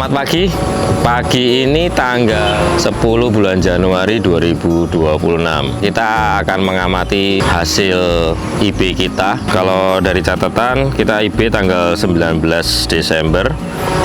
Selamat pagi. Pagi ini tanggal 10 bulan Januari 2026. Kita akan mengamati hasil IB kita. Kalau dari catatan kita IB tanggal 19 Desember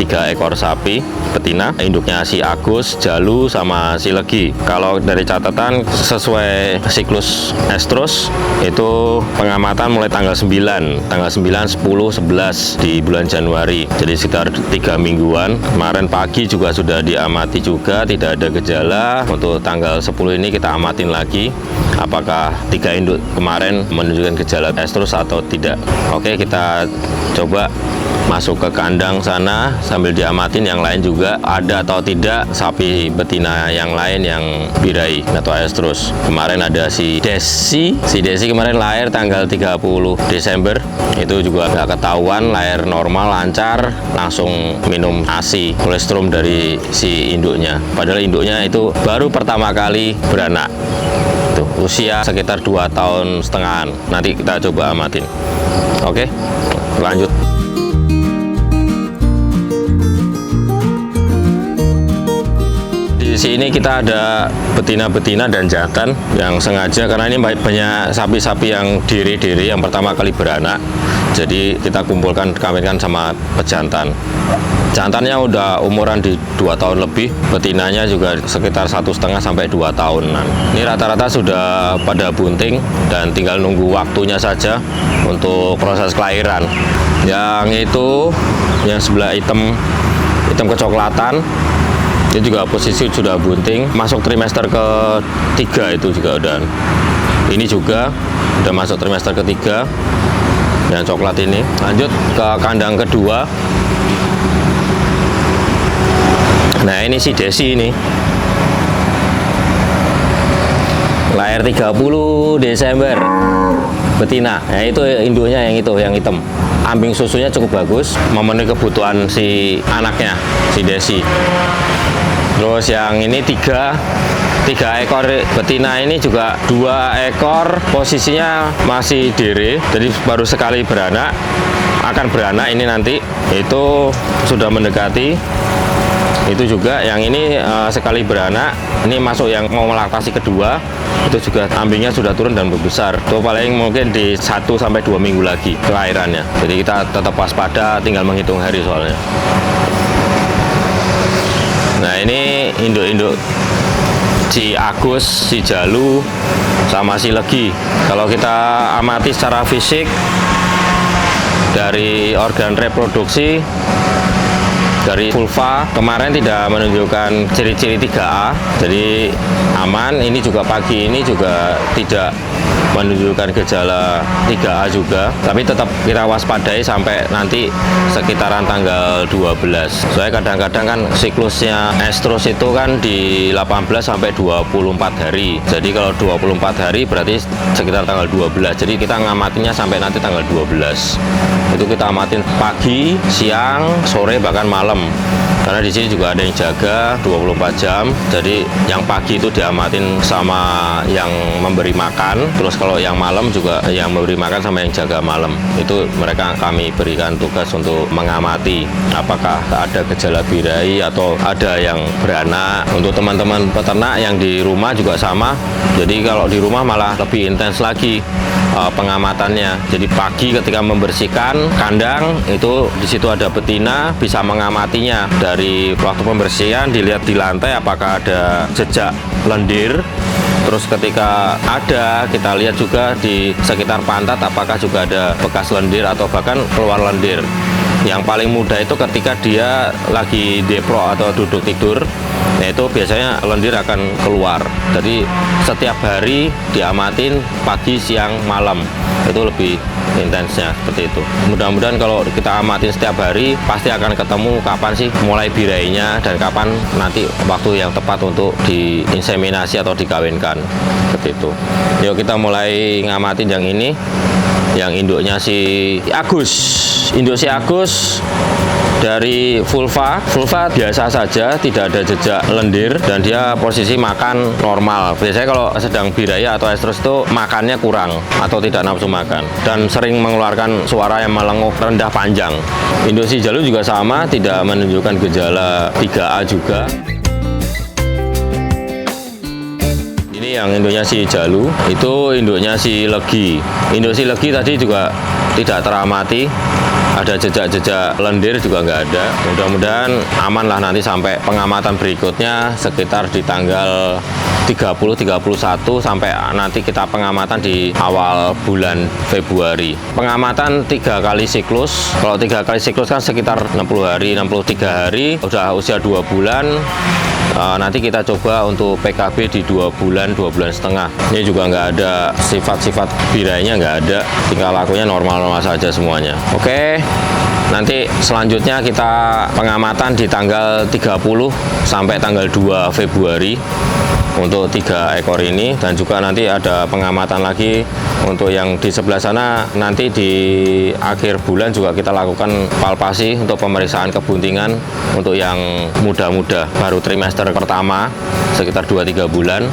3 ekor sapi betina, induknya si Agus, Jalu, sama si Legi. Kalau dari catatan sesuai siklus estrus itu pengamatan mulai tanggal 9, 10, 11 di bulan Januari. Jadi sekitar 3 mingguan. Kemarin pagi juga sudah diamati juga, tidak ada gejala. Untuk tanggal 10 ini kita amatin lagi apakah 3 induk kemarin menunjukkan gejala estrus atau tidak. Oke, kita coba masuk ke kandang sana sambil diamatin yang lain juga ada atau tidak sapi betina yang lain yang birahi atau estrus. Kemarin ada si Desi kemarin lahir tanggal 30 Desember, itu juga nggak ketahuan, lahir normal lancar, langsung minum ASI kolestrum dari si induknya, padahal induknya itu baru pertama kali beranak. Tuh, usia sekitar 2,5 tahun. Nanti kita coba amatin. Oke, lanjut. Di sini kita ada betina-betina dan jantan yang sengaja, karena ini banyak sapi-sapi yang diri-diri yang pertama kali beranak, jadi kita kumpulkan, kawinkan sama pejantan. Jantannya udah umuran di 2 tahun lebih, betinanya juga sekitar 1,5 sampai 2 tahunan. Ini rata-rata sudah pada bunting dan tinggal nunggu waktunya saja untuk proses kelahiran. Yang itu, yang sebelah hitam kecoklatan, ini juga posisi sudah bunting, masuk trimester ketiga, itu juga udah. Ini juga udah masuk trimester ketiga yang coklat ini. Lanjut ke kandang kedua. Nah, ini si Desi ini lahir 30 Desember betina. Nah, itu induknya yang hitam. Ambing susunya cukup bagus, memenuhi kebutuhan si anaknya, si Desi. Terus yang ini tiga ekor betina ini juga 2 ekor posisinya masih diri, jadi baru sekali beranak, akan beranak ini nanti, itu sudah mendekati. Itu juga yang ini sekali beranak, ini masuk yang mau melaktasi kedua, itu juga ambingnya sudah turun dan berbesar. Itu paling mungkin di 1 sampai 2 minggu lagi kelahirannya. Jadi kita tetap waspada, tinggal menghitung hari soalnya. Nah, ini induk-induk si Agus, si Jalu, sama si Legi. Kalau kita amati secara fisik dari organ reproduksi, dari vulva kemarin tidak menunjukkan ciri-ciri 3A, jadi aman. Ini juga pagi ini juga tidak menunjukkan gejala 3A juga, tapi tetap kita waspadai sampai nanti sekitaran tanggal 12. Soalnya kadang-kadang kan siklusnya estrus itu kan di 18 sampai 24 hari. Jadi kalau 24 hari berarti sekitar tanggal 12. Jadi kita ngamatinya sampai nanti tanggal 12. Itu kita amatin pagi, siang, sore, bahkan malam. Karena di sini juga ada yang jaga 24 jam. Jadi yang pagi itu diamatin sama yang memberi makan. Terus kalau yang malam juga yang memberi makan sama yang jaga malam. Itu mereka kami berikan tugas untuk mengamati apakah ada gejala birahi atau ada yang beranak. Untuk teman-teman peternak yang di rumah juga sama. Jadi kalau di rumah malah lebih intens lagi pengamatannya. Jadi pagi ketika membersihkan kandang itu di situ ada betina, bisa mengamatinya dari waktu pembersihan, dilihat di lantai apakah ada jejak lendir. Terus ketika ada, kita lihat juga di sekitar pantat apakah juga ada bekas lendir atau bahkan keluar lendir. Yang paling mudah itu ketika dia lagi depro atau duduk tidur, yaitu biasanya lendir akan keluar. Jadi setiap hari diamatin pagi, siang, malam, itu lebih intensnya seperti itu. Mudah-mudahan kalau kita amatin setiap hari pasti akan ketemu kapan sih mulai birahinya dan kapan nanti waktu yang tepat untuk diinseminasi atau dikawinkan seperti itu. Yuk kita mulai ngamatin yang ini. yang induknya si Agus. Induk si Agus dari vulva biasa saja, tidak ada jejak lendir, dan dia posisi makan normal. Biasanya kalau sedang biraya atau estrus itu makannya kurang atau tidak nafsu makan dan sering mengeluarkan suara yang melenguk rendah panjang. Induk si Jalu juga sama, tidak menunjukkan gejala 3A juga. Ini yang induknya si Jalu, itu induknya si Legi. Induk si Legi tadi juga tidak teramati, ada jejak-jejak lendir juga nggak ada. Mudah-mudahan aman lah nanti sampai pengamatan berikutnya sekitar di tanggal 30-31 sampai nanti kita pengamatan di awal bulan Februari. Pengamatan 3 kali siklus. Kalau 3 kali siklus kan sekitar 60 hari, 63 hari. Udah usia 2 bulan. Nanti kita coba untuk PKB di 2 bulan setengah. Ini juga nggak ada sifat-sifat birainya, nggak ada. Tingkah lakunya normal-normal saja semuanya. Oke. Nanti selanjutnya kita pengamatan di tanggal 30 sampai tanggal 2 Februari untuk 3 ekor ini, dan juga nanti ada pengamatan lagi untuk yang di sebelah sana. Nanti di akhir bulan juga kita lakukan palpasi untuk pemeriksaan kebuntingan untuk yang muda-muda baru trimester pertama sekitar 2-3 bulan.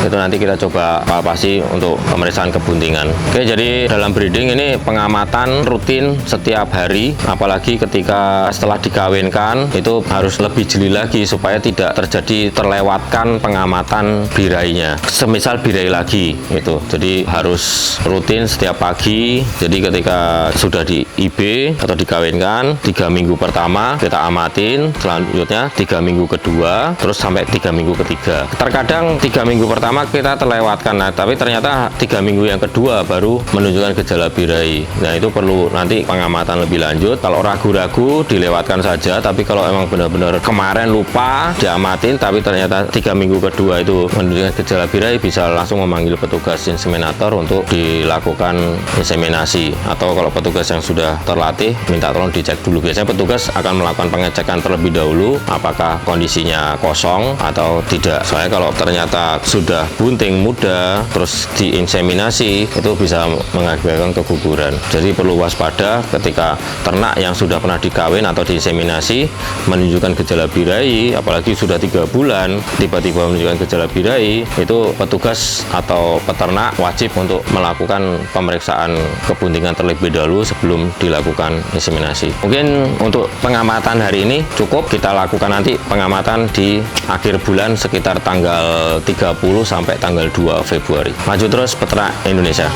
Itu nanti kita coba palpasi untuk pemeriksaan kebuntingan. Oke, jadi dalam breeding ini pengamatan rutin setiap hari, apalagi ketika setelah dikawinkan itu harus lebih jeli lagi supaya tidak terjadi terlewatkan pengamatan birainya. Semisal birai lagi itu, jadi harus rutin setiap pagi. Jadi ketika sudah di IB atau dikawinkan 3 minggu pertama kita amatin, selanjutnya 3 minggu kedua, terus sampai 3 minggu ketiga. Terkadang 3 minggu pertama kita terlewatkan, nah, tapi ternyata 3 minggu yang kedua baru menunjukkan gejala birai. Nah, itu perlu nanti pengamatan lebih lanjut. Kalau ragu-ragu dilewatkan saja, tapi kalau emang benar-benar kemarin lupa diamatin tapi ternyata 3 minggu kedua itu menunjukkan gejala birai, bisa langsung memanggil petugas inseminator untuk dilakukan inseminasi. Atau kalau petugas yang sudah terlatih minta tolong dicek dulu. Biasanya petugas akan melakukan pengecekan terlebih dahulu apakah kondisinya kosong atau tidak. Soalnya kalau ternyata sudah bunting muda terus diinseminasi itu bisa mengakibatkan keguguran. Jadi perlu waspada ketika ternak yang sudah pernah dikawin atau diinseminasi menunjukkan gejala birai, apalagi sudah 3 bulan tiba-tiba menunjukkan gejala birai, itu petugas atau peternak wajib untuk melakukan pemeriksaan kebuntingan terlebih dahulu sebelum dilakukan inseminasi. Mungkin untuk pengamatan hari ini cukup, kita lakukan nanti pengamatan di akhir bulan sekitar tanggal 30 sampai tanggal 2 Februari. Maju terus peternak Indonesia.